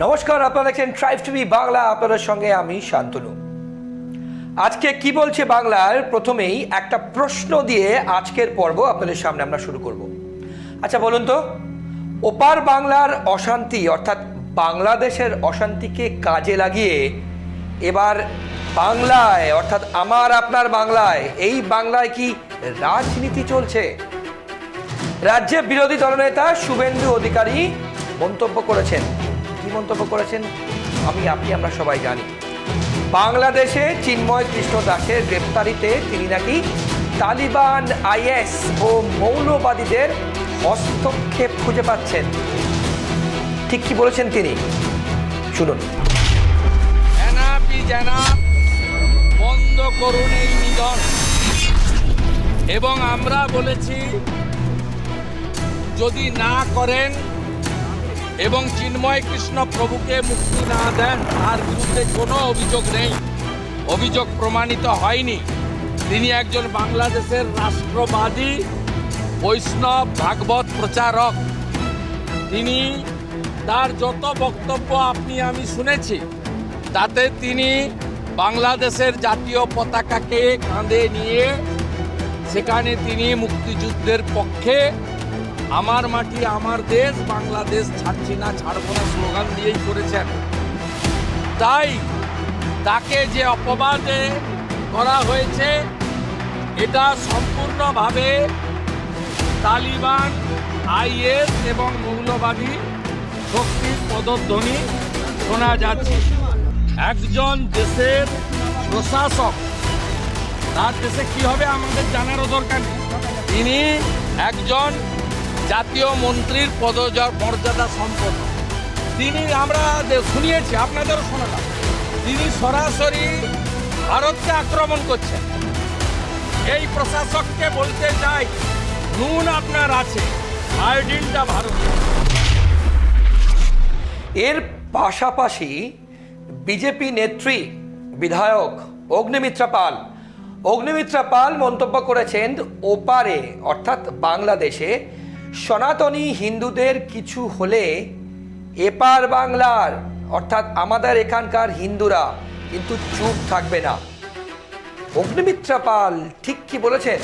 নমস্কার, আপনারা দেখছেন ট্রাইব টিভি বাংলা। আপনাদের সঙ্গে আমি শান্তনু। আজকে কি বলছে বাংলার প্রথমেই একটা প্রশ্ন দিয়ে আজকের পর্ব আপনাদের সামনে আমরা শুরু করব। আচ্ছা বলুন তো, ওপার বাংলার অশান্তি অর্থাৎ বাংলাদেশের অশান্তিকে কাজে লাগিয়ে এবার বাংলায় অর্থাৎ আমার আপনার বাংলায়, এই বাংলায় কি রাজনীতি চলছে? রাজ্যে বিরোধী দলনেতা শুভেন্দু অধিকারী মন্তব্য করেছেন। কি মন্তব্য করেছেন আপনি আমরা সবাই জানি। বাংলাদেশে চিন্ময় কৃষ্ণ দাসের গ্রেপ্তারিতে তিনি নাকি তালিবান, আইএস ও মৌলবাদীদের হস্তক্ষেপ খুঁজে পাচ্ছেন। ঠিক কি বলেছেন তিনি, শুনুন। বন্ধ করুন এই নিধন। এবং আমরা বলেছি যদি না করেন এবং চিন্ময় কৃষ্ণ প্রভুকে মুক্তি না দেন, তার বিরুদ্ধে কোনো অভিযোগ নেই, অভিযোগ প্রমাণিত হয়নি। তিনি একজন বাংলাদেশের রাষ্ট্রবাদী বৈষ্ণব ভাগবত প্রচারক। তিনি তার যত বক্তব্য আমি শুনেছি, তাতে তিনি বাংলাদেশের জাতীয় পতাকাকে কাঁধে নিয়ে সেখানে তিনি মুক্তিযুদ্ধের পক্ষে আমার মাটি আমার দেশ, বাংলাদেশ ছাড়ছি না, ছাড়বো না স্লোগান দিয়েই করেছেন। তাই তাকে যে অপবাদে করা হয়েছে, এটা সম্পূর্ণভাবে তালিবান, আইএস এবং মৌলবাদী শক্তির পদধ্বনি শোনা যাচ্ছে। একজন দেশের প্রশাসক, তার দেশে কি হবে আমাদের জানারও দরকার নেই। তিনি একজন জাতীয় মন্ত্রীর মর্যাদা সম্পন্ন। তিনি, আমরা শুনিয়েছি, আপনাদেরও শোনালাম, তিনি সরাসরি ভারতকে আক্রমণ করছেন। এই প্রশাসককে বলতে চাই, নুন আপনার আছে, আয়োডিনটা ভারত। এর পাশাপাশি বিজেপি নেত্রী বিধায়ক অগ্নিমিত্রা পাল মন্তব্য করেছেন, ওপারে অর্থাৎ বাংলাদেশে সনাতনী হিন্দুদের কিছু হলে এপার বাংলার অর্থাৎ আমাদের এখানকার হিন্দুরা কিন্তু চুপ থাকবে না। অগ্নিমিত্রা পাল ঠিক কি বলেছেন,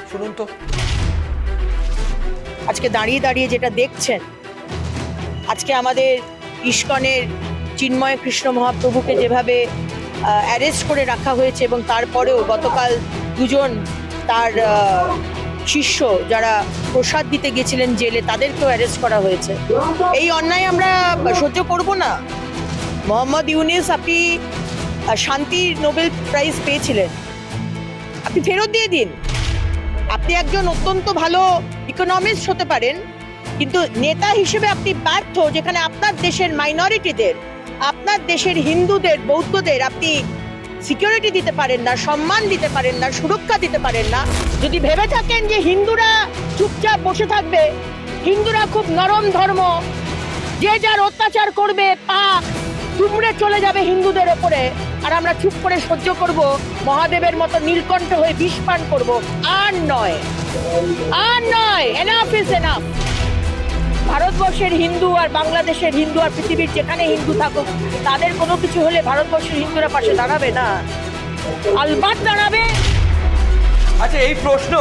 শুনুন তো। আজকে দাঁড়িয়ে দাঁড়িয়ে যেটা দেখছেন, আজকে আমাদের ইস্কনের চিন্ময় কৃষ্ণ মহাপ্রভুকে যেভাবে অ্যারেস্ট করে রাখা হয়েছে, এবং তারপরেও গতকাল দুজন তার শিষ্য যারা প্রসাদ দিতে গেছিলেন জেলে, তাদেরকেও অ্যারেস্ট করা হয়েছে। এই অন্যায় আমরা সহ্য করব না। মোহাম্মদ ইউনুস, আপনি শান্তির নোবেল প্রাইজ পেয়েছিলেন, আপনি ফেরত দিয়ে দিন। আপনি একজন অত্যন্ত ভালো ইকোনমিস্ট হতে পারেন, কিন্তু নেতা হিসেবে আপনি ব্যর্থ। যেখানে আপনার দেশের মাইনরিটিদের, আপনার দেশের হিন্দুদের, বৌদ্ধদের আপনি সিকিউরিটি দিতে পারেন না, সম্মান দিতে পারেন না, সুরক্ষা দিতে পারেন না। যদি ভেবে থাকেন যে হিন্দুরা চুপচাপ বসে থাকবে, হিন্দুরা খুব নরম ধর্ম, যে যার অত্যাচার করবে পা দুমড়ে চলে যাবে হিন্দুদের ওপরে, আর আমরা চুপ করে সহ্য করব, মহাদেবের মতো নীলকণ্ঠ হয়ে বিষ পান করব, আর নয়, এনাফ ইজ এনাফ। ভারতবর্ষের হিন্দু আর বাংলাদেশের হিন্দু আর পৃথিবীর যেখানে হিন্দু থাকুক, তাদের কোনো কিছু হলে ভারতবর্ষের হিন্দুরা পাশে দাঁড়াবে না, আলবাত দাঁড়াবে। আচ্ছা, এই প্রশ্ন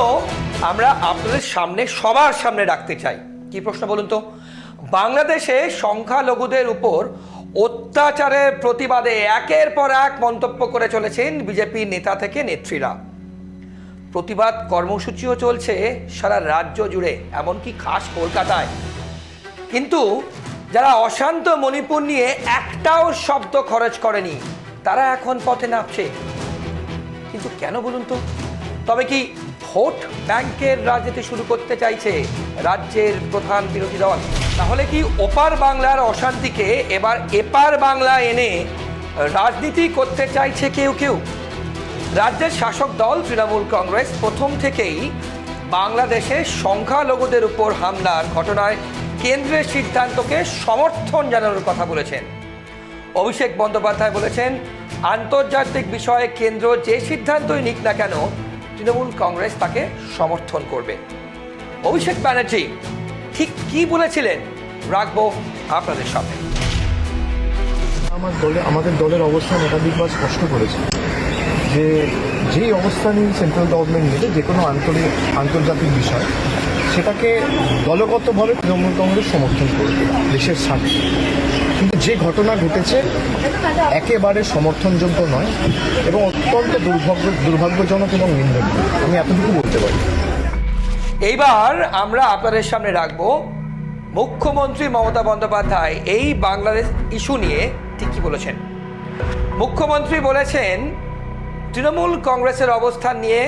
আমরা আপনাদের সামনে, সবার সামনে রাখতে চাই। কি প্রশ্ন বলুন তো? বাংলাদেশে সংখ্যালঘুদের উপর অত্যাচারের প্রতিবাদে একের পর এক মন্তব্য করে চলেছেন বিজেপি নেতা থেকে নেত্রীরা। প্রতিবাদ কর্মসূচিও চলছে সারা রাজ্য জুড়ে, এমনকি খাস কলকাতায়। কিন্তু যারা অশান্ত মণিপুর নিয়ে একটাও শব্দ খরচ করেনি, তারা এখন পথে নামছে। কিন্তু কেন বলুন তো? তবে কি ভোট ব্যাংকের রাজনীতি শুরু করতে চাইছে রাজ্যের প্রধান বিরোধী দল? তাহলে কি ওপার বাংলার অশান্তিকে এবার এপার বাংলা এনে রাজনীতি করতে চাইছে কেউ? রাজ্যের শাসক দল তৃণমূল কংগ্রেস প্রথম থেকেই বাংলাদেশে সংখ্যালঘুদের উপর হামলার ঘটনায় কেন্দ্রের সিদ্ধান্তকে সমর্থন জানানোর কথা বলেছেন। অভিষেক বন্দ্যোপাধ্যায় বলেছেন, আন্তর্জাতিক বিষয়ে কেন্দ্র যে সিদ্ধান্তই নিক না কেন, তৃণমূল কংগ্রেস তাকে সমর্থন করবে। অভিষেক ব্যানার্জি ঠিক কি বলেছিলেন, রাখবো আপনাদের সামনে। আমাদের দলের অবস্থান একাধিকবার স্পষ্ট করেছে যে যেই অবস্থানই সেন্ট্রাল গভর্নমেন্ট নেবে যে কোনো আন্তর্জাতিক বিষয় সেটাকে দলগতভাবে তৃণমূল কংগ্রেস সমর্থন করবে দেশের স্বার্থে। কিন্তু যে ঘটনা ঘটেছে একেবারে সমর্থনযোগ্য নয় এবং অত্যন্ত দুর্ভাগ্যজনক এবং নিন্দনীয়, আমি এতটুকু বলতে পারি। এইবার আমরা আপনাদের সামনে রাখবো মুখ্যমন্ত্রী মমতা বন্দ্যোপাধ্যায় এই বাংলাদেশ ইস্যু নিয়ে ঠিক কি বলেছেন। মুখ্যমন্ত্রী বলেছেন তৃণমূল কংগ্রেসের অবস্থান নিয়ে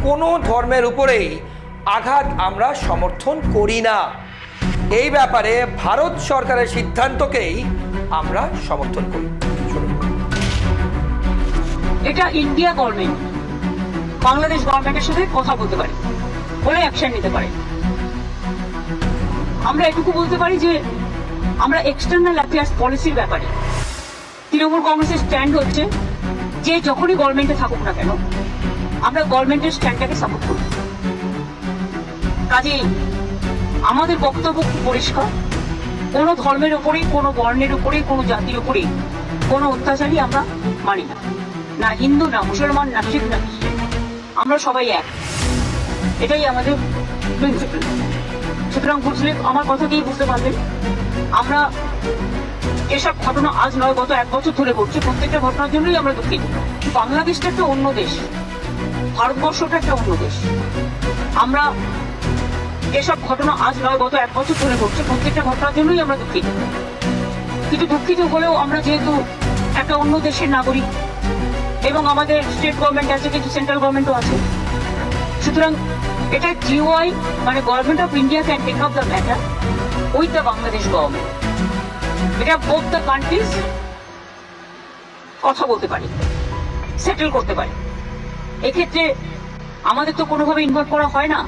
কোনো ধর্মের উপরেই আঘাত আমরা সমর্থন করি না, এই ব্যাপারে ভারত সরকারের সিদ্ধান্তকেই আমরা সমর্থন করি। এটা ইন্ডিয়া গভর্নমেন্ট বাংলাদেশ গভর্নমেন্টের সাথে কথা বলতে পারে, বলে অ্যাকশন নিতে পারে। আমরা এটুকু বলতে পারি যে আমরা এক্সটার্নাল অ্যাফেয়ার্স পলিসির ব্যাপারে তৃণমূল কংগ্রেসের স্ট্যান্ড হচ্ছে যে যখনই গভর্নমেন্টে থাকুক না কেন আমরা গভর্নমেন্টের স্ট্যান্ডটাকে সাপোর্ট করি। কাজেই আমাদের বক্তব্য খুব পরিষ্কার, কোনো ধর্মের উপরেই, কোনো বর্ণের উপরেই, কোনো জাতির উপরেই কোনো অত্যাচারই আমরা মানি না, না হিন্দু, না মুসলমান, না শিখ, না খ্রিস্টান, আমরা সবাই এক, এটাই আমাদের প্রিন্সিপাল। সুতরাং বুঝলে আমার কথা দিয়ে বুঝতে পারবেন আমরা এসব ঘটনা আজ নয় গত 1 বছর ধরে ঘটছে, প্রত্যেকটা ঘটনার জন্যই আমরা দুঃখিত। বাংলাদেশটা একটা অন্য দেশ, ভারতবর্ষটা একটা অন্য দেশ। আমরা এসব ঘটনা আজ নয় গত 1 বছর ধরে ঘটছে, প্রত্যেকটা ঘটনার জন্যই আমরা দুঃখিত। কিন্তু দুঃখিত হলেও আমরা যেহেতু একটা অন্য দেশের নাগরিক এবং আমাদের স্টেট গভর্নমেন্ট আছে, কিছু সেন্ট্রাল গভর্নমেন্টও আছে, সুতরাং এটা জিওআই মানে government of India can take up the matter with the Bangladesh government. এটা বোথ দ্য কান্ট্রিজ কথা বলতে পারে, সেটেল করতে পারে। এক্ষেত্রে আমাদের তো কোনোভাবে ইনভলভ করা হয় না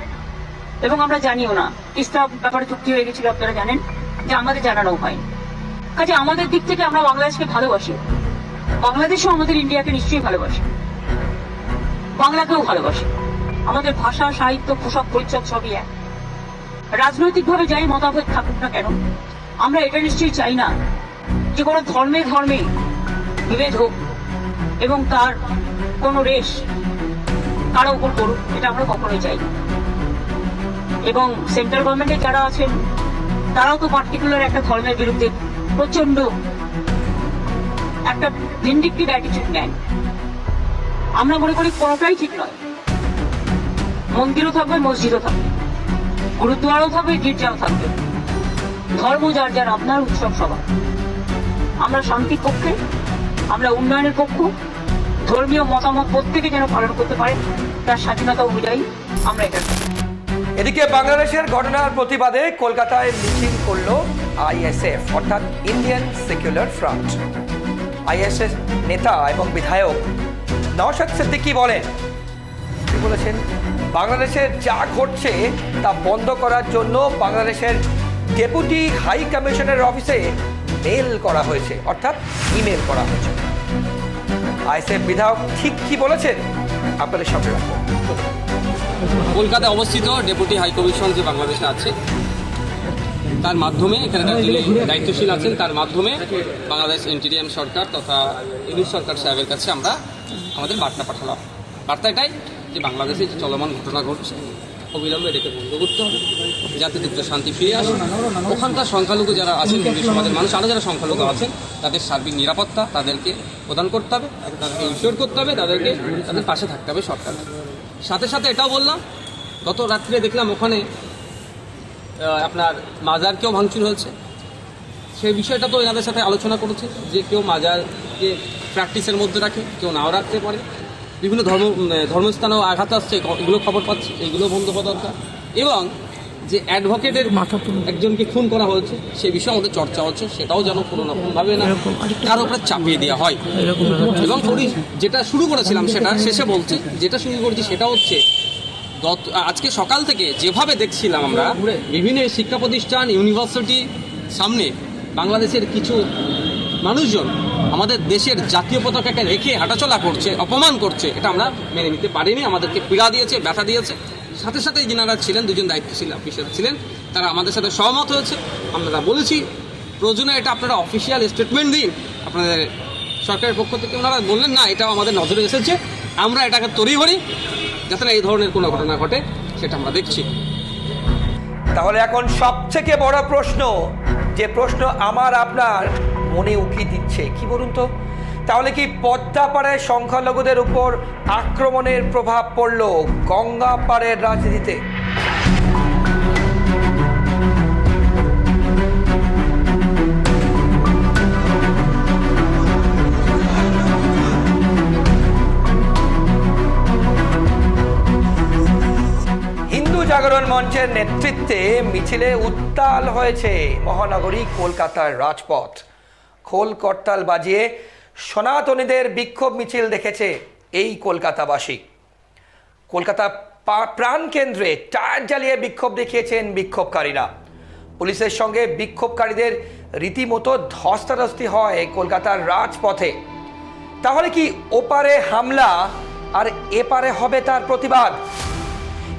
এবং আমরা জানিও না। তিস্তা ব্যাপারে চুক্তি হয়ে গেছিল, আপনারা জানেন, যে আমাদের জানানো হয়নি। কাজে আমাদের দিক থেকে আমরা বাংলাদেশকে ভালোবাসি, বাংলাদেশও আমাদের ইন্ডিয়াকে নিশ্চয়ই ভালোবাসে, বাংলাকেও ভালোবাসে। আমাদের ভাষা, সাহিত্য, পোশাক, পরিচ্ছদ সবই এক। রাজনৈতিকভাবে যাই মতামত থাকুক না কেন আমরা এটা নিশ্চয়ই চাই না যে কোনো ধর্মে ধর্মে বিভেদ হোক এবং তার কোনো রেশ কারো উপর করুক, এটা আমরা কখনোই চাই না। এবং সেন্ট্রাল গভর্নমেন্টে যারা আছেন তারাও তো পার্টিকুলার একটা ধর্মের বিরুদ্ধে প্রচন্ড একটা ভিন্ডিকটিভ অ্যাটিটিউড নেন। আমরা মনে করি কোনোটাই ঠিক নয়। মন্দিরও থাকবে, মসজিদও থাকবে, গুরুদ্বারও থাকবে, গির্জাও থাকবে, ধর্ম যার যার, আপনার উৎসব সবার। আমরা শান্তির পক্ষে, আমরা উন্নয়নের পক্ষ, ধর্মীয় মতামত প্রত্যেকে যেন পালন করতে পারে তার স্বাধীনতা অনুযায়ী আমরা এটা। এদিকে বাংলাদেশের ঘটনার প্রতিবাদে কলকাতায় মিছিল করল আইএসএফ অর্থাৎ ইন্ডিয়ান সেকুলার ফ্রন্ট। আইএসএফ নেতা এবং বিধায়ক নওশাদ সিদ্দিকী বলেন, তিনি বলেছেন বাংলাদেশের যা ঘটছে তা বন্ধ করার জন্য বাংলাদেশের ডেপুটি হাই কমিশনের অফিসে মেল করা হয়েছে, অর্থাৎ ইমেল করা হয়েছে। আইএসএফ বিধায়ক ঠিক কি বলেছেন আপনাদের সামনে রাখবো। কলকাতায় অবস্থিত ডেপুটি হাই কমিশন যে বাংলাদেশে আছে তার মাধ্যমে, এখানকার যিনি দায়িত্বশীল আছেন তার মাধ্যমে বাংলাদেশ ইন্টিরিয়াম সরকার তথা ইউনিট সরকার সাহেবের কাছে আমরা আমাদের বার্তা পাঠালাম। বার্তা এটাই যে বাংলাদেশে যে চলমান ঘটনা ঘটছে অবিলম্বে এটাকে বন্ধ করতে হবে, যাতে দ্রুত শান্তি ফিরে আসে। ওখানকার সংখ্যালঘু যারা আছেন, হিন্দু সমাজের মানুষ, আরও যারা সংখ্যালঘু আছেন, তাদের সার্বিক নিরাপত্তা তাদেরকে প্রদান করতে হবে, তাদেরকে ইনশিওর করতে হবে, তাদের পাশে থাকতে হবে সরকার। সাথে সাথে এটাও বললাম, গত রাত্রে দেখলাম ওখানে আপনার মাজারকেও ভাঙচুর হয়েছে। সেই বিষয়টা তো এনাদের সাথে আলোচনা করেছে যে কেউ মাজারকে প্র্যাকটিসের মধ্যে রাখে, কেউ নাও রাখতে পারে, বিভিন্ন ধর্মস্থানেও আঘাত আসছে, এগুলো খবর পাচ্ছি, এইগুলো বন্ধ হওয়া দরকার। এবং যে অ্যাডভোকেটের একজনকে খুন করা হয়েছে সেই বিষয়ে আমাদের চর্চা হচ্ছে, সেটাও যেন কোনো রকমভাবে না কারো উপরে চাপিয়ে দেওয়া হয়। এবং যেটা শুরু করেছিলাম সেটা শেষে বলছি, যেটা শুরু করেছি সেটা হচ্ছে আজকে সকাল থেকে যেভাবে দেখছিলাম আমরা বিভিন্ন শিক্ষা প্রতিষ্ঠান, ইউনিভার্সিটি সামনে বাংলাদেশের কিছু মানুষজন আমাদের দেশের জাতীয় পতাকাকে রেখে হাঁটাচলা করছে, অপমান করছে, এটা আমরা মেনে নিতে পারিনি। আমাদেরকে পীড়া দিয়েছে, ব্যথা দিয়েছে। সাথে সাথে যিনারা ছিলেন, দুজন দায়িত্বশীল অফিসার ছিলেন, তারা আমাদের সাথে সহমত হয়েছে। আমরা বলেছি প্রয়োজনে এটা আপনারা অফিসিয়াল স্টেটমেন্ট দিন আপনাদের সরকারের পক্ষ থেকে। ওনারা বললেন না, এটাও আমাদের নজরে এসেছে, আমরা এটাকে তড়িঘড়ি যাতে না এই ধরনের কোনো ঘটনা ঘটে সেটা আমরা দেখছি। তাহলে এখন সবথেকে বড় প্রশ্ন, যে প্রশ্ন আমার আপনার মনে উকি দিচ্ছে, কি বলুন তো, তাহলে কি পদ্মা পাড়ের সংখ্যালঘুদের উপর আক্রমণের প্রভাব পড়ল গঙ্গা পাড়ের রাজনীতিতে? হিন্দু জাগরণ মঞ্চের নেতৃত্বে মিছিলে উত্তাল হয়েছে মহানগরী কলকাতার রাজপথ। খোল করতাল বাজিয়ে সনাতনীদের বিক্ষোভ মিছিল দেখেছে এই কলকাতাবাসী। কলকাতা প্রাণকেন্দ্রে টায়ার জ্বালিয়ে বিক্ষোভ দেখিয়েছেন বিক্ষোভকারীরা। পুলিশের সঙ্গে বিক্ষোভকারীদের রীতিমতো ধস্তাধস্তি হয় কলকাতার রাজপথে। তাহলে কি ওপারে হামলা আর এপারে হবে তার প্রতিবাদ?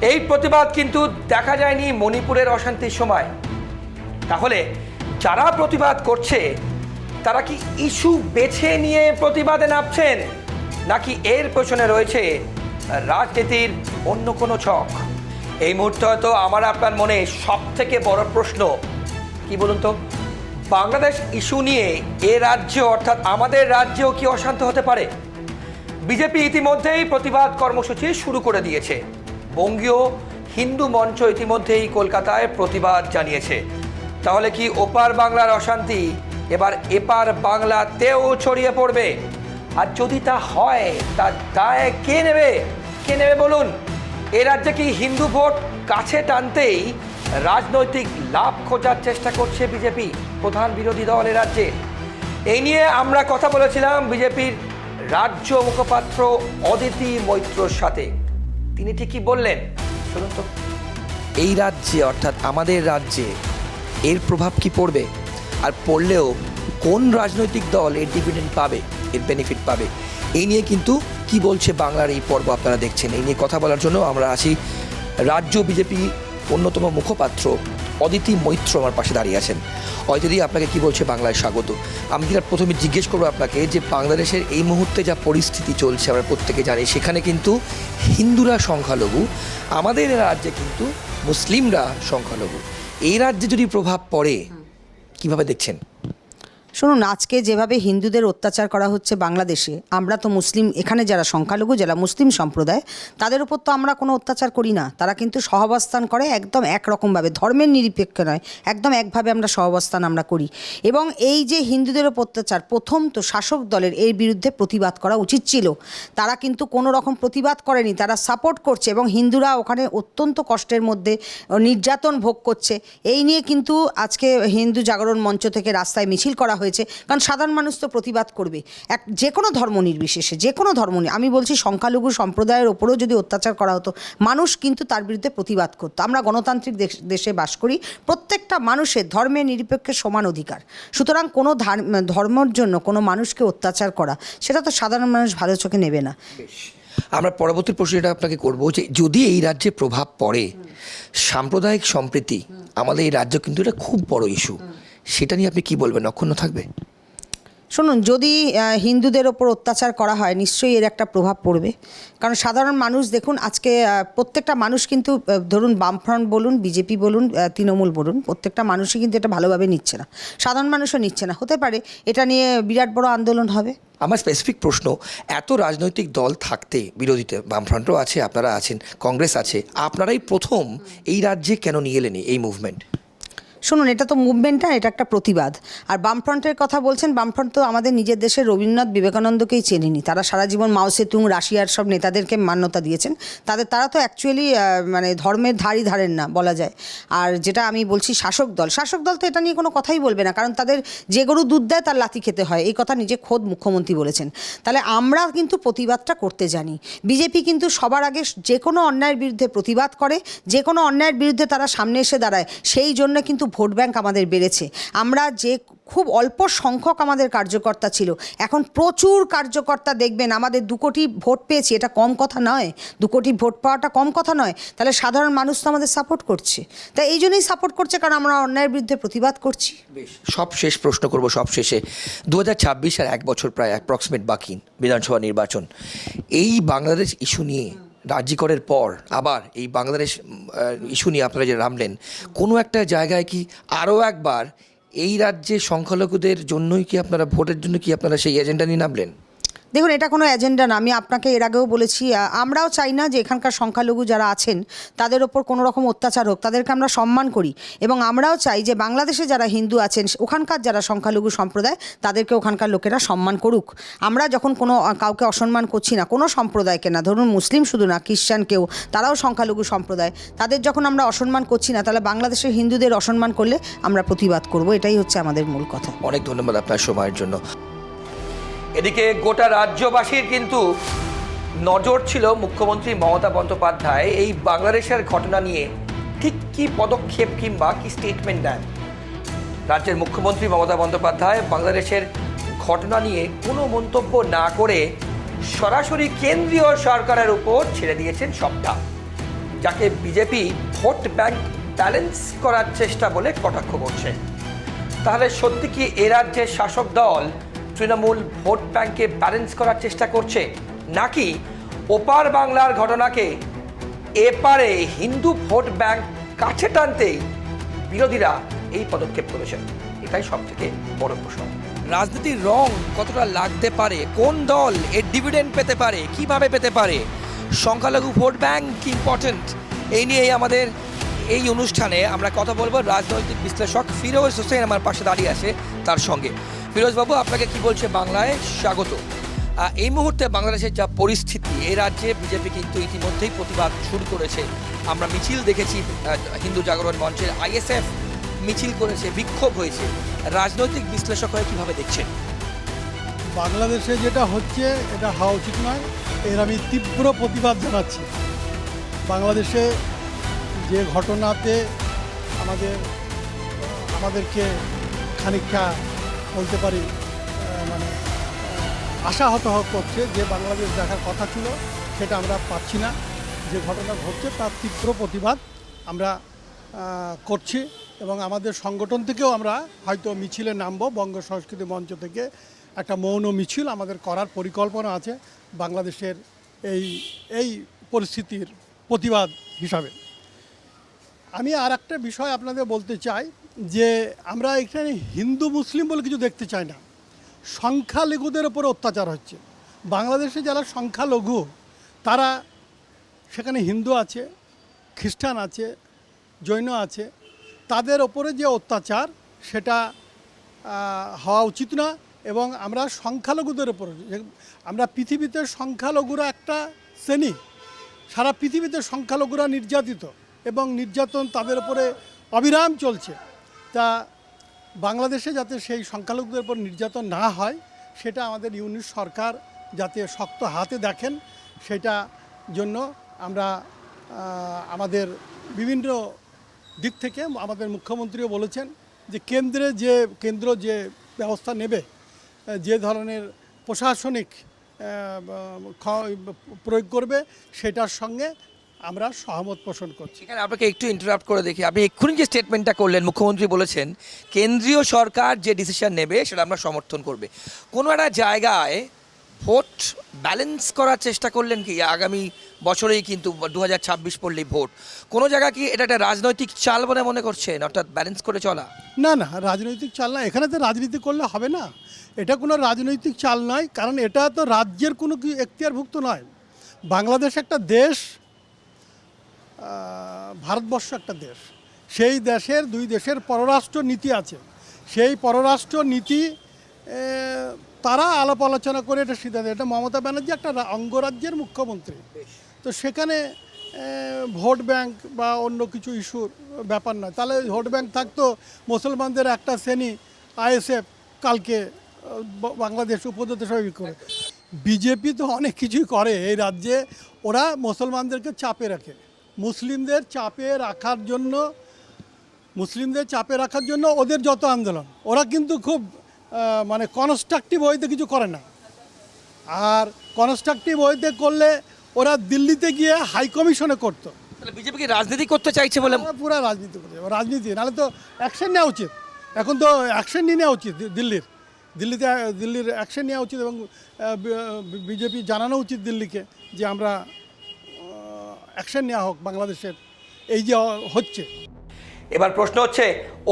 এই প্রতিবাদ কিন্তু দেখা যায়নি মণিপুরের অশান্তির সময়। তাহলে যারা প্রতিবাদ করছে তারা কি ইস্যু বেছে নিয়ে প্রতিবাদে নামছেন, নাকি এর পেছনে রয়েছে রাজনীতির অন্য কোনো ছক? এই মুহূর্তে হয়তো আমার আপনার মনে সব থেকে বড় প্রশ্ন, কি বলুন তো, বাংলাদেশ ইস্যু নিয়ে এ রাজ্য অর্থাৎ আমাদের রাজ্যেও কি অশান্ত হতে পারে? বিজেপি ইতিমধ্যেই প্রতিবাদ কর্মসূচি শুরু করে দিয়েছে। বঙ্গীয় হিন্দু মঞ্চ ইতিমধ্যেই কলকাতায় প্রতিবাদ জানিয়েছে। তাহলে কি ওপার বাংলার অশান্তি এবার এপার বাংলাতেও ছড়িয়ে পড়বে? আর যদি তা হয় তার দায় কে নেবে? কে নেবে বলুন? এ রাজ্যে কি হিন্দু ভোট কাছে টানতেই রাজনৈতিক লাভ খোঁজার চেষ্টা করছে বিজেপি, প্রধান বিরোধী দল এ রাজ্যে? এই নিয়ে আমরা কথা বলেছিলাম বিজেপির রাজ্য মুখপাত্র অদিতি মৈত্রর সাথে। তিনি ঠিকই বললেন, শুনুন তো। এই রাজ্যে অর্থাৎ আমাদের রাজ্যে এর প্রভাব কি পড়বে, আর পড়লেও কোন রাজনৈতিক দল এর ডিভিডেন্ড পাবে, এর বেনিফিট পাবে, এই নিয়ে কিন্তু কি বলছে বাংলার এই পর্ব আপনারা দেখছেন। এই নিয়ে কথা বলার জন্য আমরা আছি রাজ্য বিজেপি অন্যতম মুখপাত্র অদিতি মৈত্র আমার পাশে দাঁড়িয়ে আছেন। অদিতি, আপনাকে কি বলছে বাংলায় স্বাগত। আমি যেটা প্রথমে জিজ্ঞেস করবো আপনাকে, যে বাংলাদেশের এই মুহূর্তে যা পরিস্থিতি চলছে আমরা প্রত্যেকে জানি, সেখানে কিন্তু হিন্দুরা সংখ্যালঘু, আমাদের রাজ্যে কিন্তু মুসলিমরা সংখ্যালঘু। এই রাজ্যে যদি প্রভাব পড়ে কিভাবে দেখছেন? শুনুন, আজকে যেভাবে হিন্দুদের অত্যাচার করা হচ্ছে বাংলাদেশে, আমরা তো মুসলিম, এখানে যারা সংখ্যালঘু যারা মুসলিম সম্প্রদায়, তাদের উপর তো আমরা কোনো অত্যাচার করি না। তারা কিন্তু সহাবস্থান করে একদম একরকমভাবে, ধর্মের নিরপেক্ষে নয়, একদম একভাবে আমরা সহাবস্থান আমরা করি। এবং এই যে হিন্দুদের উপর অত্যাচার, প্রথম তো শাসক দলের এর বিরুদ্ধে প্রতিবাদ করা উচিত ছিল। তারা কিন্তু কোনো রকম প্রতিবাদ করেনি, তারা সাপোর্ট করছে এবং হিন্দুরা ওখানে অত্যন্ত কষ্টের মধ্যে নির্যাতন ভোগ করছে। এই নিয়ে কিন্তু আজকে হিন্দু জাগরণ মঞ্চ থেকে রাস্তায় মিছিল করা হয়েছে, কারণ সাধারণ মানুষ তো প্রতিবাদ করবে। যে কোনো ধর্ম নির্বিশেষে, যে কোনো ধর্ম, আমি বলছি সংখ্যালঘু সম্প্রদায়ের ওপরেও যদি অত্যাচার করা হতো, মানুষ কিন্তু তার বিরুদ্ধে প্রতিবাদ করতো। আমরা গণতান্ত্রিক দেশে বাস করি, প্রত্যেকটা মানুষের ধর্মের নিরপেক্ষে সমান অধিকার। সুতরাং কোনো ধর্মের জন্য কোনো মানুষকে অত্যাচার করা, সেটা তো সাধারণ মানুষ ভালো চোখে নেবে না। আমরা পরবর্তী প্রশ্নটা আপনাকে করবো, যে যদি এই রাজ্যে প্রভাব পড়ে, সাম্প্রদায়িক সম্প্রীতি আমাদের এই রাজ্য কিন্তু এটা খুব বড় ইস্যু, সেটা নিয়ে আপনি কি বলবেন? অক্ষুণ্ণ থাকবে? শুনুন, যদি হিন্দুদের ওপর অত্যাচার করা হয়, নিশ্চয়ই এর একটা প্রভাব পড়বে। কারণ সাধারণ মানুষ দেখুন, আজকে প্রত্যেকটা মানুষ কিন্তু, ধরুন বামফ্রন্ট বলুন, বিজেপি বলুন, তৃণমূল বলুন, প্রত্যেকটা মানুষই কিন্তু এটা ভালোভাবে নিচ্ছে না, সাধারণ মানুষও নিচ্ছে না। হতে পারে এটা নিয়ে বিরাট বড় আন্দোলন হবে। আমার স্পেসিফিক প্রশ্ন, এত রাজনৈতিক দল থাকতে, বিরোধীতে বামফ্রন্টও আছে, আপনারা আছেন, কংগ্রেস আছে, আপনারাই প্রথম এই রাজ্যে কেন নিয়ে এলেন এই মুভমেন্ট? শুনুন, এটা তো মুভমেন্টটা, এটা একটা প্রতিবাদ। আর বামফ্রন্টের কথা বলছেন, বামফ্রন্ট তো আমাদের নিজের দেশের রবীন্দ্রনাথ বিবেকানন্দকেই চেনেনি। তারা সারা জীবন মাও সেতুং, রাশিয়ার সব নেতাদেরকে মান্যতা দিয়েছেন। তারা তো অ্যাকচুয়ালি মানে ধর্মের ধারই ধারেন না বলা যায়। আর যেটা আমি বলছি শাসক দল তো এটা নিয়ে কোনো কথাই বলবে না, কারণ তাদের যে গরু দুধ দেয় তার লাথি খেতে হয়, এই কথা নিজে খোদ মুখ্যমন্ত্রী বলেছেন। তাহলে আমরা কিন্তু প্রতিবাদটা করতে জানি। বিজেপি কিন্তু সবার আগে যে কোনো অন্যায়ের বিরুদ্ধে প্রতিবাদ করে, যে কোনো অন্যায়ের বিরুদ্ধে তারা সামনে এসে দাঁড়ায়, সেই জন্য কিন্তু ভোট ব্যাংক আমাদের বেড়েছে। আমরা যে খুব অল্প সংখ্যক আমাদের কার্যকর্তা ছিল, এখন প্রচুর কার্যকর্তা দেখবেন। আমাদের 2 কোটি ভোট পেয়েছি, এটা কম কথা নয়। 2 কোটি ভোট পাওয়াটা কম কথা নয়। তাহলে সাধারণ মানুষ তো আমাদের সাপোর্ট করছে। তাই এই জন্যই সাপোর্ট করছে, কারণ আমরা অন্যায়ের বিরুদ্ধে প্রতিবাদ করছি। বেশ, সব শেষ প্রশ্ন করব সব শেষে। 2026 আর 1 বছর প্রায় অ্যাপ্রক্সিমেট বাকি বিধানসভা নির্বাচন। এই বাংলাদেশ ইস্যু নিয়ে রাজ্যিকরের পর আবার এই বাংলাদেশ ইস্যু নিয়ে আপনারা যে নামলেন, কোনো একটা জায়গায় কি আরও একবার এই রাজ্যে সংখ্যালঘুদের জন্যই কি আপনারা ভোটের জন্য কি আপনারা সেই এজেন্ডা নিয়ে নামলেন? দেখুন, এটা কোনো এজেন্ডা না। আমি আপনাকে এর আগেও বলেছি, আমরাও চাই না যে এখানকার সংখ্যালঘু যারা আছেন তাদের ওপর কোনো রকম অত্যাচার হোক। তাদেরকে আমরা সম্মান করি এবং আমরাও চাই যে বাংলাদেশে যারা হিন্দু আছেন, ওখানকার যারা সংখ্যালঘু সম্প্রদায়, তাদেরকে ওখানকার লোকেরা সম্মান করুক। আমরা যখন কোনো কাউকে অসম্মান করছি না, কোনো সম্প্রদায়কে না, ধরুন মুসলিম শুধু না, খ্রিস্টানকেও, তারাও সংখ্যালঘু সম্প্রদায়, তাদের যখন আমরা অসম্মান করছি না, তাহলে বাংলাদেশের হিন্দুদের অসম্মান করলে আমরা প্রতিবাদ করব। এটাই হচ্ছে আমাদের মূল কথা। অনেক ধন্যবাদ আপনার সময়ের জন্য। এদিকে গোটা রাজ্যবাসীর কিন্তু নজর ছিল মুখ্যমন্ত্রী মমতা বন্দ্যোপাধ্যায় এই বাংলাদেশের ঘটনা নিয়ে ঠিক কী পদক্ষেপ কিংবা কী স্টেটমেন্ট দেন। রাজ্যের মুখ্যমন্ত্রী মমতা বন্দ্যোপাধ্যায় বাংলাদেশের ঘটনা নিয়ে কোনো মন্তব্য না করে সরাসরি কেন্দ্রীয় সরকারের উপর ছেড়ে দিয়েছেন সবটা, যাকে বিজেপি ভোট ব্যাংক ব্যালেন্স করার চেষ্টা বলে কটাক্ষ করছে। তাহলে সত্যি কি এ রাজ্যের শাসক দল তৃণমূল ভোট ব্যাংকে ব্যালেন্স করার চেষ্টা করছে, নাকি ওপার বাংলার ঘটনাকে এপারে হিন্দু ভোট ব্যাংক কাছে টানতেই বিরোধীরা এই পদক্ষেপ করেছেন? এটাই সব থেকে বড় প্রশ্ন। রাজনীতির রং কতটা লাগতে পারে, কোন দল এর ডিভিডেন্ড পেতে পারে, কিভাবে পেতে পারে, সংখ্যালঘু ভোট ব্যাংক কি ইম্পর্টেন্ট, এই নিয়ে আমাদের এই অনুষ্ঠানে আমরা কথা বলবো রাজনৈতিক বিশ্লেষক ফিরোজ হোসেন আমার পাশে দাঁড়িয়ে আছে। তার সঙ্গে ফিরোজবাবু, আপনাকে কি বলছে বাংলায় স্বাগত। এই মুহূর্তে বাংলাদেশের যা পরিস্থিতি, এই রাজ্যে বিজেপি কিন্তু ইতিমধ্যেই প্রতিবাদ শুরু করেছে। আমরা মিছিল দেখেছি, হিন্দু জাগরণ মঞ্চের আইএসএফ মিছিল করেছে, বিক্ষোভ হয়েছে। রাজনৈতিক বিশ্লেষক হয়ে কীভাবে দেখছেন? বাংলাদেশে যেটা হচ্ছে এটা হওয়া উচিত নয়, এর আমি তীব্র প্রতিবাদ জানাচ্ছি। বাংলাদেশে যে ঘটনাতে আমাদেরকে খানিকটা বলতে পারি মানে আশাহত করছে, যে বাংলাদেশ দেখার কথা ছিল সেটা আমরা পাচ্ছি না। যে ঘটনা ঘটছে তার তীব্র প্রতিবাদ আমরা করছি এবং আমাদের সংগঠন থেকেও আমরা হয়তো মিছিলে নামবো। বঙ্গ সংস্কৃতি মঞ্চ থেকে একটা মৌন মিছিল আমাদের করার পরিকল্পনা আছে বাংলাদেশের এই পরিস্থিতির প্রতিবাদ হিসাবে। আমি আর একটা বিষয় আপনাদের বলতে চাই যে আমরা এখানে হিন্দু মুসলিম বলে কিছু দেখতে চাই না। সংখ্যালঘুদের ওপর অত্যাচার হচ্ছে। বাংলাদেশে যারা সংখ্যালঘু তারা, সেখানে হিন্দু আছে, খ্রিস্টান আছে, জৈন আছে, তাদের ওপরে যে অত্যাচার সেটা হওয়া উচিত না। এবং আমরা সংখ্যালঘুদের ওপর, আমরা পৃথিবীতে সংখ্যালঘুরা একটা শ্রেণী, সারা পৃথিবীতে সংখ্যালঘুরা নির্যাতিত এবং নির্যাতন তাদের উপরে অবিরাম চলছে। তা বাংলাদেশে যাতে সেই সংখ্যালঘুদের উপর নির্যাতন না হয় সেটা আমাদের ইউনিট সরকার যাতে শক্ত হাতে দেখেন, সেটা জন্য আমরা আমাদের বিভিন্ন দিক থেকে আমাদের মুখ্যমন্ত্রীও বলেছেন যে কেন্দ্র যে ব্যবস্থা নেবে, যে ধরনের প্রশাসনিক প্রয়োগ করবে সেটার সঙ্গে আমরা সহমত পোষণ করছি। এখানে আপনাকে একটু ইন্টারাপ্ট করে দেখি, আপনি এক্ষুনি যে স্টেটমেন্টটা করলেন, মুখ্যমন্ত্রী বলেছেন কেন্দ্রীয় সরকার যে ডিসিশন নেবে সেটা আমরা সমর্থন করবে। কোনো একটা জায়গায় ভোট ব্যালেন্স করার চেষ্টা করলেন কি? আগামী বছরেই কিন্তু 2026 পড়লেই ভোট, কোনো জায়গায় কি এটা একটা রাজনৈতিক চাল বলে মনে করছেন, অর্থাৎ ব্যালেন্স করে চলা? না, রাজনৈতিক চাল না। এখানে তো রাজনীতি করলে হবে না, এটা কোনো রাজনৈতিক চাল নয়। কারণ এটা তো রাজ্যের কোনো এখতিয়ারভুক্ত নয়। বাংলাদেশ একটা দেশ, ভারতবর্ষ একটা দেশ, সেই দেশের দুই দেশের পররাষ্ট্র নীতি আছে। সেই পররাষ্ট্র নীতি তারা আলাপ আলোচনা করে এটা সিদ্ধান্ত। এটা মমতা ব্যানার্জি একটা অঙ্গরাজ্যের মুখ্যমন্ত্রী, তো সেখানে ভোট ব্যাংক বা অন্য কিছু ইস্যুর ব্যাপার নয়। তাহলে ভোট ব্যাংক থাকতো মুসলমানদের একটা শ্রেণী আইএসএফ কালকে বাংলাদেশ উপদেশ করে। বিজেপি তো অনেক কিছুই করে এই রাজ্যে, ওরা মুসলমানদেরকে চাপে রাখে। মুসলিমদের চাপে রাখার জন্য মুসলিমদের চাপে রাখার জন্য ওদের যত আন্দোলন, ওরা কিন্তু খুব মানে কনস্ট্রাকটিভ ওয়েতে কিছু করে না। আর কনস্ট্রাকটিভ ওয়েতে করলে ওরা দিল্লিতে গিয়ে হাই কমিশনে করতো। তাহলে বিজেপি কি রাজনীতি করতে চাইছে বলে? ওরা পুরো রাজনীতি করে, রাজনীতি নাহলে তো অ্যাকশন নেওয়া উচিত। এখন তো অ্যাকশন নিয়ে নেওয়া উচিত, দিল্লির অ্যাকশন নেওয়া উচিত এবং বিজেপি জানানো উচিত দিল্লিকে যে আমরা অ্যাকশন নেওয়া হোক বাংলাদেশের এই যে হচ্ছে। এবার প্রশ্ন হচ্ছে,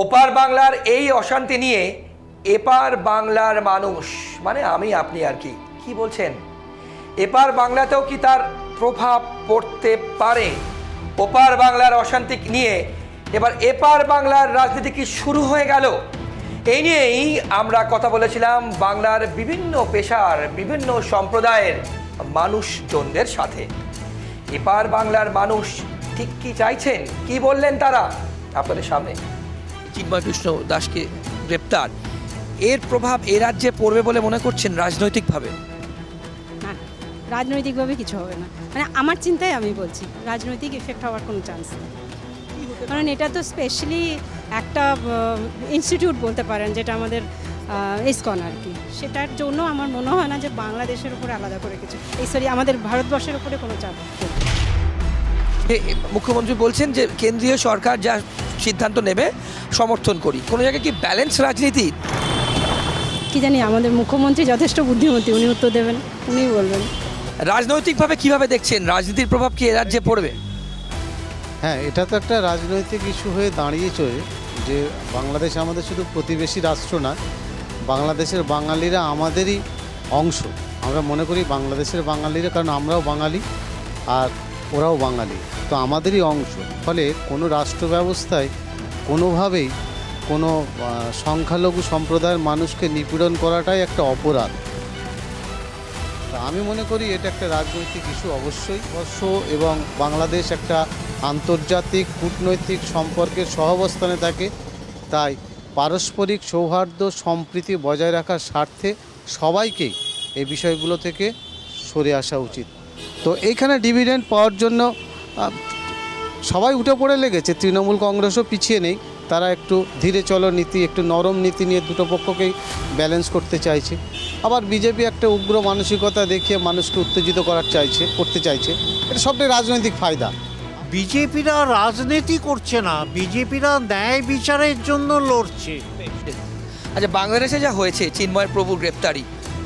ওপার বাংলার এই অশান্তি নিয়ে এপার বাংলার মানুষ, মানে আমি আপনি আর কি বলছেন? এপার বাংলাতেও কি তার প্রভাব পড়তে পারে? ওপার বাংলার অশান্তি নিয়ে এবার এপার বাংলার রাজনীতি কি শুরু হয়ে গেল? এই নিয়েই আমরা কথা বলেছিলাম বাংলার বিভিন্ন পেশার বিভিন্ন সম্প্রদায়ের মানুষজনদের সাথে। এপার বাংলার মানুষ ঠিক কি চাইছেন, কি বললেন তারা আপনাদের সামনে? চিন্ময় কৃষ্ণ দাসকে গ্রেপ্তার, এর প্রভাব এ রাজ্যে পড়বে বলে মনে করছেন রাজনৈতিকভাবে? না, রাজনৈতিকভাবে কিছু হবে না, মানে আমার চিন্তায় আমি বলছি রাজনৈতিক এফেক্ট হওয়ার কোনো চান্স নেই। কারণ এটা তো স্পেশালি একটা ইনস্টিটিউট বলতে পারেন, যেটা আমাদের ইসকন আর কি, সেটার জন্য আমার মনে হয় না যে বাংলাদেশের উপরে আলাদা করে কিছু, আমাদের ভারতবর্ষের উপরে কোনো চাপ পড়বে। মুখ্যমন্ত্রী বলছেন যে কেন্দ্রীয় সরকার যা সিদ্ধান্ত নেবে সমর্থন করি, কোনো জায়গায় কি ব্যালেন্স রাজনীতি? কি জানি, আমাদের মুখ্যমন্ত্রী যথেষ্ট বুদ্ধিমতী, উনি উত্তর দেবেন, উনি বলবেন। রাজনৈতিকভাবে কিভাবে দেখছেন রাজনীতির প্রভাব কি এ রাজ্যে পড়বে? হ্যাঁ, এটা তো একটা রাজনৈতিক ইস্যু হয়ে দাঁড়িয়েছে যে বাংলাদেশ আমাদের শুধু প্রতিবেশী রাষ্ট্র না, বাংলাদেশের বাঙালিরা আমাদেরই অংশ। আমরা মনে করি বাংলাদেশের বাঙালিরা, কারণ আমরাও বাঙালি আর ওরাও বাঙালি, তো আমাদেরই অংশ। ফলে কোনো রাষ্ট্র ব্যবস্থায় কোনোভাবেই কোনো সংখ্যালঘু সম্প্রদায়ের মানুষকে নিপীড়ন করাটাই একটা অপরাধ। আমি মনে করি এটা একটা রাজনৈতিক ইস্যু অবশ্যই। এবং বাংলাদেশ একটা আন্তর্জাতিক কূটনৈতিক সম্পর্কের সহাবস্থানে থাকে, তাই পারস্পরিক সৌহার্দ্য সম্প্রীতি বজায় রাখার স্বার্থে সবাইকেই এই বিষয়গুলো থেকে সরে আসা উচিত। তো এইখানে ডিভিডেন্ড পাওয়ার জন্য সবাই উঠে পড়ে লেগেছে, তৃণমূল কংগ্রেসও পিছিয়ে নেই। তারা একটু ধীরে চলো নীতি, একটু নরম নীতি নিয়ে দুটো পক্ষকেই ব্যালেন্স করতে চাইছে। আবার বিজেপি একটা উগ্র মানসিকতা দেখিয়ে মানুষকে উত্তেজিত করতে চাইছে। এটা সবটাই রাজনৈতিক ফায়দা। বিজেপিরা রাজনীতি করছে না, বিজেপিরা ন্যায় বিচারের জন্য লড়ছে। আচ্ছা, বাংলাদেশে যা হয়েছে, চিন্ময় প্রভুর গ্রেপ্তারি,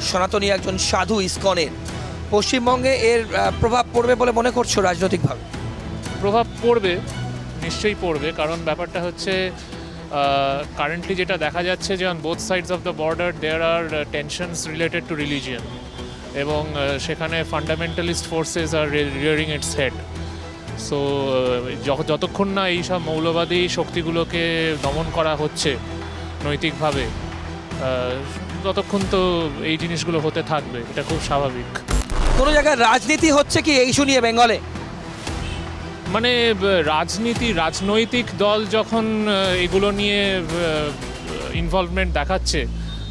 সনাতনী একজন সাধু ইসকনের, পশ্চিমবঙ্গে এর প্রভাব পড়বে বলে মনে করছো রাজনৈতিকভাবে? প্রভাব পড়বে, নিশ্চয়ই পড়বে। কারণ ব্যাপারটা হচ্ছে কারেন্টলি যেটা দেখা যাচ্ছে যে on both sides of the border there are tensions related to religion, এবং সেখানে fundamentalist forces are rearing its head. So যতক্ষণ না এইসব মৌলবাদী শক্তিগুলোকে দমন করা হচ্ছে নৈতিকভাবে, ততক্ষণ তো এই জিনিসগুলো হতে থাকবে, এটা খুব স্বাভাবিক। কোনো জায়গায় রাজনীতি হচ্ছে কি এই শুনিয়ে বেঙ্গলে? মানে রাজনৈতিক দল যখন এগুলো নিয়ে ইনভলভমেন্ট দেখাচ্ছে,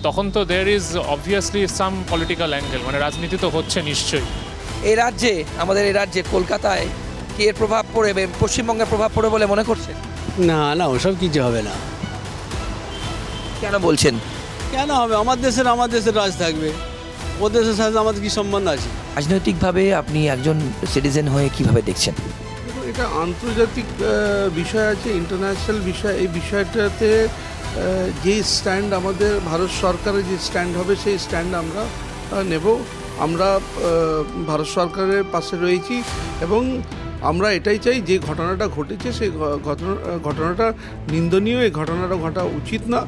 তখন তো there is obviously some political angle, মানে রাজনীতি তো হচ্ছে নিশ্চয়ই। এই রাজ্যে, আমাদের এই রাজ্যে কলকাতায় কি এর প্রভাব পড়বে, পশ্চিমবঙ্গের প্রভাব পড়বে বলে মনে করছেন? না, ওসব কিছু হবে না। কেন বলছেন? কেন হবে? আমার দেশের রাজ থাকবে, ও দেশের সাথে আমাদের কি সম্বন্ধ আছে? রাজনৈতিকভাবে আপনি একজন সিটিজেন হয়ে কিভাবে দেখছেন? এটা আন্তর্জাতিক বিষয় আছে, ইন্টারন্যাশনাল বিষয়। এই বিষয়টাতে যে স্ট্যান্ড আমাদের ভারত সরকারের যে স্ট্যান্ড হবে, সেই স্ট্যান্ড আমরা নেব। আমরা ভারত সরকারের পাশে রয়েছি এবং আমরা এটাই চাই, যে ঘটনাটা ঘটেছে সেই ঘটনাটা নিন্দনীয়, এই ঘটনাটা ঘটা উচিত না।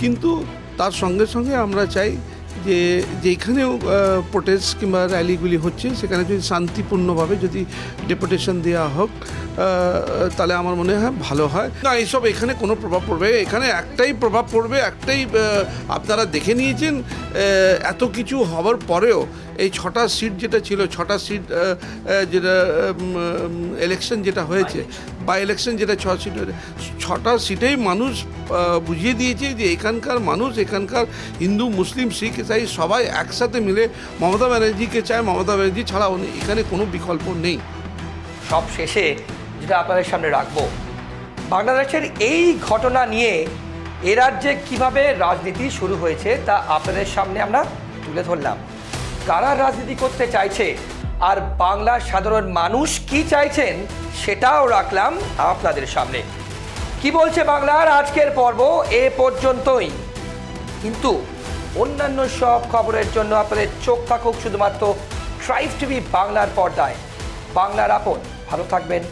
কিন্তু তার সঙ্গে সঙ্গে আমরা চাই যে যেখানেও প্রোটেস্ট কিংবা র্যালিগুলি হচ্ছে, সেখানে যদি শান্তিপূর্ণভাবে যদি ডেপুটেশন দেওয়া হোক, তাহলে আমার মনে হয় ভালো হয়। না, এইসব এখানে কোনো প্রভাব পড়বে, এখানে একটাই প্রভাব পড়বে, একটাই, আপনারা দেখে নিয়েছেন এত কিছু হওয়ার পরেও এই 6টা সিট যেটা ছিল, 6টা সিট যেটা ইলেকশন যেটা হয়েছে, বা ইলেকশন যেটা 6টা সিটেই মানুষ বুঝিয়ে দিয়েছে যে এখানকার মানুষ, এখানকার হিন্দু মুসলিম শিখ ইসাই সবাই একসাথে মিলে মমতা ব্যানার্জিকে চায়। মমতা ব্যানার্জি ছাড়া এখানে কোনো বিকল্প নেই। সব শেষে যেটা আপনাদের সামনে রাখবো, বাংলাদেশের এই ঘটনা নিয়ে এ রাজ্যে কীভাবে রাজনীতি শুরু হয়েছে তা আপনাদের সামনে আমরা তুলে ধরলাম। কারা রাজনীতি করতে চাইছে আর বাংলার সাধারণ মানুষ কি চাইছেন সেটাও রাখলাম আপনাদের সামনে। কি বলছে বাংলার আজকের পর্ব এ পর্যন্তই, কিন্তু অন্যান্য সব খবরের জন্য আপনাদের চোখ থাকুক শুধুমাত্র ট্রাইব টিভি বাংলার পর্দায়। বাংলার আপন, ভালো থাকবেন,